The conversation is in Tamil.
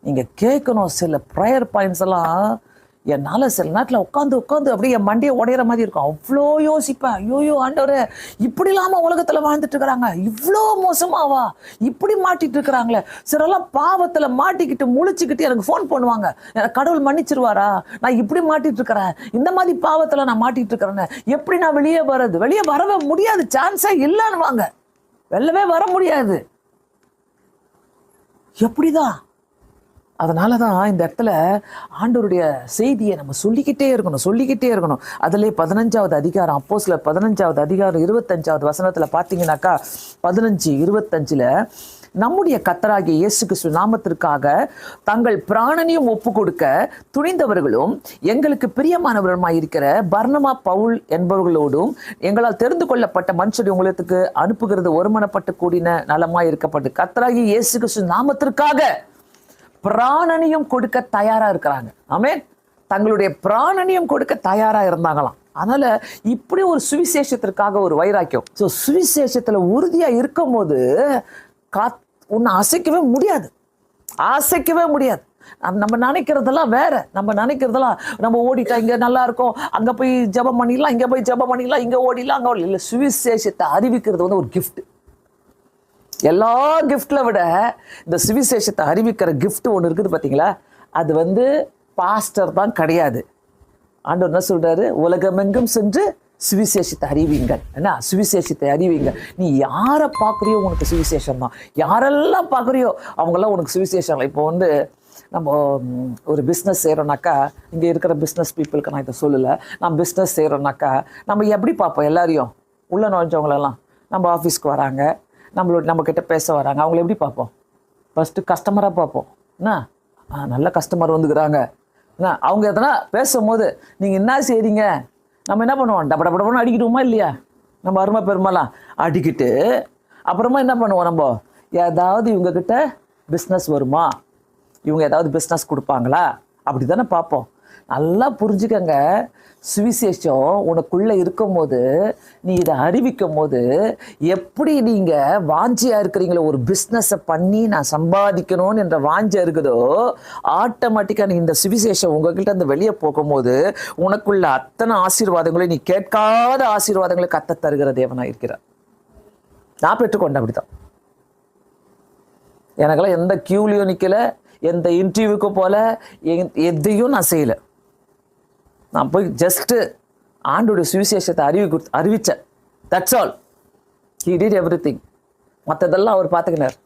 நீங்கள் கேட்கணும். சில ப்ரேயர் பாயிண்ட்ஸ் எல்லாம் என்னால் சில நேரத்தில் உட்காந்து அப்படியே என் மண்டியை உடையிற மாதிரி இருக்கும். அவ்வளோ யோசிப்பேன். ஐயோ ஆண்டவரே, இப்படி இல்லாமல் உலகத்தில் வாழ்ந்துட்டு இருக்கிறாங்க, இவ்வளோ மோசமாவா, இப்படி மாட்டிட்டு இருக்கிறாங்களே. சிலரெல்லாம் பாவத்தில் மாட்டிக்கிட்டு முழிச்சுக்கிட்டு எனக்கு ஃபோன் பண்ணுவாங்க, எனக்கு கடவுள் மன்னிச்சிருவாரா, நான் இப்படி மாட்டிட்டு இருக்கிறேன், இந்த மாதிரி பாவத்தில் நான் மாட்டிட்டு இருக்கிறேன்னு, எப்படி நான் வெளியே வரவே முடியாது, சான்ஸே இல்லைன்னு வாங்க, வெளிலவே வர முடியாது. எப்படிதான்? அதனால தான் இந்த இடத்துல ஆண்டவருடைய செய்தியை நம்ம சொல்லிக்கிட்டே இருக்கணும். அதிலே 15வது அதிகாரம், அப்போஸ்தலர் 15வது அதிகாரம் 25வது வசனத்தில் பார்த்தீங்கன்னாக்கா 15:25 நம்முடைய கர்த்தராகிய இயேசு கிறிஸ்து நாமத்திற்காக தங்கள் பிராணனையும் ஒப்பு கொடுக்க துணிந்தவர்களும் எங்களுக்கு பிரியமானவர்களுமாய் இருக்கிற பர்னபா, பவுல் என்பவர்களோடும் எங்களால் தெரிந்து கொள்ளப்பட்ட மனுஷரை உங்களுக்கு அனுப்புகிறது ஒருமனப்பட்டு கூடின நலமாய் இருக்கப்பட்டு கர்த்தராகிய இயேசு கிறிஸ்து நாமத்திற்காக பிராணனையும் கொடுக்க தயாரா இருக்கிறாங்க. ஆமென். தங்களுடைய பிராணனையும் கொடுக்க தயாரா இருந்தாங்களாம். அதனால இப்படி ஒரு சுவிசேஷத்திற்காக ஒரு வைராக்கியம். ஸோ சுவிசேஷத்துல உறுதியா இருக்கும் போது உன்னை அசைக்கவே முடியாது. நம்ம நினைக்கிறதெல்லாம் வேற. நம்ம ஓடிட்டா இங்க நல்லா இருக்கும், அங்க போய் ஜெபம் பண்ணிடலாம், இங்க போய் ஜெபம் பண்ணிடலாம், இங்க ஓடிடலாம், அங்க ஓடி இல்லை. சுவிசேஷத்தை அறிவிக்கிறது ஒரு கிஃப்ட். எல்லா கிஃப்ட்ல விட இந்த சுவிசேஷத்தை அறிவிக்கிற கிஃப்ட் ஒன்று இருக்குது பார்த்தீங்களா, அது பாஸ்டர் தான் கிடையாது. ஆண்டவர் என்ன சொல்றாரு? உலகமெங்கும் சென்று சுவிசேஷத்தை அறிவிங்கள். என்ன சுவிசேஷத்தை அறிவிங்க. நீ யாரை பார்க்குறியோ உனக்கு சுவிசேஷம் தான். யாரெல்லாம் பார்க்குறியோ அவங்கெல்லாம் உனக்கு சுவிசேஷம். இப்போ நம்ம ஒரு பிஸ்னஸ் செய்கிறோம்னாக்கா, இங்கே இருக்கிற பிஸ்னஸ் பீப்புளுக்கு நான் இதை சொல்லலை, நான் பிஸ்னஸ் செய்கிறோம்னாக்கா நம்ம எப்படி பார்ப்போம்? எல்லாரையும் உள்ள நுழைஞ்சவங்களெல்லாம் நம்ம ஆஃபீஸ்க்கு வராங்க, நம்மக்கிட்ட பேச வராங்க, அவங்கள எப்படி பார்ப்போம்? ஃபஸ்ட்டு கஸ்டமராக பார்ப்போம். என்ன நல்ல கஸ்டமர் வந்துக்கிறாங்க, என்ன அவங்க எதனா பேசும்போது நீங்கள் என்ன செய்கிறீங்க, நம்ம என்ன பண்ணுவோம்? டபடபடன்னு அடிக்கிடுவோமா இல்லையா? நம்ம அருமை பெருமைலாம் அடிக்கிட்டு அப்புறமா என்ன பண்ணுவோம்? நம்ம ஏதாவது இவங்கக்கிட்ட பிஸ்னஸ் வருமா, இவங்க ஏதாவது பிஸ்னஸ் கொடுப்பாங்களா, அப்படி தானே பார்ப்போம். நல்லா புரிஞ்சுக்கங்க, சுவிசேஷம் உனக்குள்ளே இருக்கும் போது, நீ இதை அறிவிக்கும் போது, எப்படி நீங்கள் வாஞ்சியாக இருக்கிறீங்களோ, ஒரு பிஸ்னஸை பண்ணி நான் சம்பாதிக்கணும்னு என்ற வாஞ்சியாக இருக்குதோ, ஆட்டோமேட்டிக்காக நீ இந்த சுவிசேஷம் உங்ககிட்ட அந்த வெளியே போகும்போது உனக்குள்ள அத்தனை ஆசீர்வாதங்களையும், நீ கேட்காத ஆசீர்வாதங்களை கத்த தருகிற தேவனாக இருக்கிறார். நான் பெற்றுக்கொண்டேன். அப்படித்தான். எனக்கெல்லாம் எந்த கியூலையும் நிற்கலை, எந்த இன்டர்வியூக்கு போல, எதையும் நான் செய்யலை. நான் போய் ஜஸ்ட்டு ஆண்டோடைய சுவிசேஷத்தை அறிவித்தேன். That's all. He did everything. மற்றதெல்லாம் அவர் பார்த்துக்கினார்.